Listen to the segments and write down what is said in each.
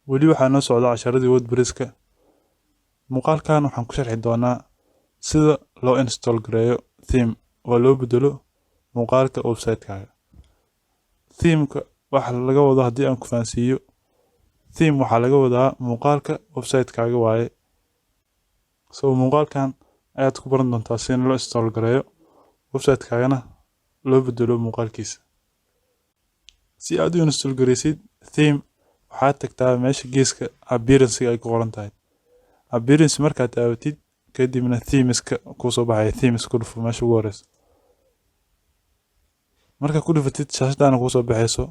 weli waxaa noo socda casharadii WordPress-ka. Muuqaalkan waxaan ku sharxi doonaa sida loo install gareeyo theme oo loo bedelo muuqaalka website-kaaga. Theme-ka waxa laga wado haddii aan ku fahansiiyo. Theme waxaa laga wadaa muuqaalka website-kaaga waaye. Muuqaalkan ayaad ku baran doontaa sida loo install gareeyo website-kaagana loo bedelo muuqaalkiisa. Si aad u install gareysid theme, waxaad tagtaa meesha geeska appearance ay ku qoran tahay. Appearance markaad taabatid kadibna themeska ku soo baxay themes ku dhufo meesha ugu horeysa. Marka ku dhufatid shaashadana ku soo baxayso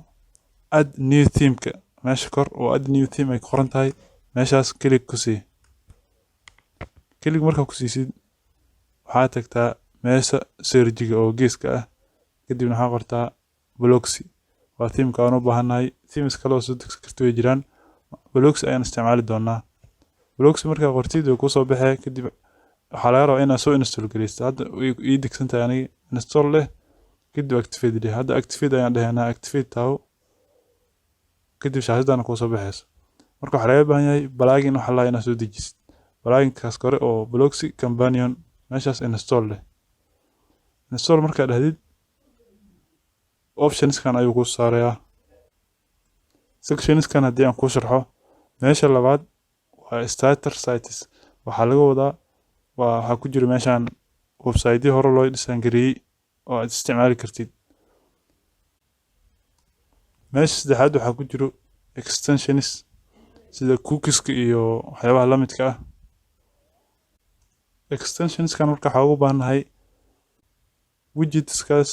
add new theme-ka meesha kor oo add new theme ay ku qoran tahay meeshaas click ku sii. Click marka ku siisid waxaad tagtaa meesha search-ga oo geeska ah kadibna waxaad qortaa Blocksy. waa theme-ka aan u baahanahay. Themes kale oo soo degsi karto way jiraan. Blocksy ayaan isticmaali doonaa. Blocksy markaa qortid oo ku soo baxay kadib waxaa laga rabaa inaad soo install gareysid. Hadda ii degsan tahay aniga install leh kadib activate leh. Hadda activate ayaan dhahaynaa activate taawo kadib shaashadana ku soo baxayso. Marka waxaa laga baahan yahay plugin waxa la inaad soo dejisid. Plugin-kaas kore oo Blocksy Companion meeshaas install leh. Install markaa dhahdid options-kan ayuu ku saarayaa. Sections-kan haddii aan ku sharxo meesha labaad waa starter sites. waxaa laga wadaa waxaa ku jira meeshaan website hore loo dhisan gareeyay oo aad isticmaali kartid. meesha saddexaad waxaa ku jira extensions sida cookies-ka iyo waxyaabaha la midka ah. Extensions-kan marka waxaa ugu baahanahay widgets-kaas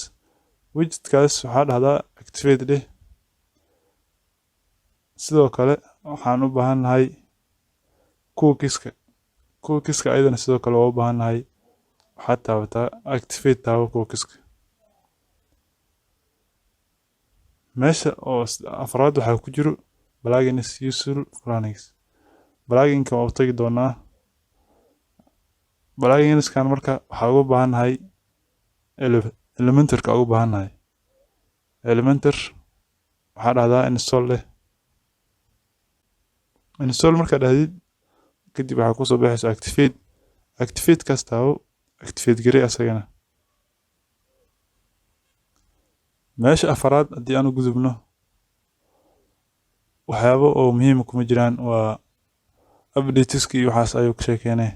waxaa dhahdaa activate leh. sidoo kale waxaan u baahanahay cookies-ka ayadana sidoo kale waa u baahanahay. waxaad taabataa activate taawo cookies-ka. meesha oo afraad waxaa ku jiro plugins useful plugins. Plugin-ka waa u tagi doonaa. Plugins-kan marka waxaa ugu baahanahay Elementor-ka ugu baahanahay. Elementor waxaa dhahdaa install leh. Install marka dhahdid kadib waxaa ku soo baxayso activate kaas taawo activate garee asagana. meesha afraad haddii aan u gudubno waxyaabo oo muhiim kuma jiraan waa updates-ka iyo waxaas ayuu ka sheekeynay.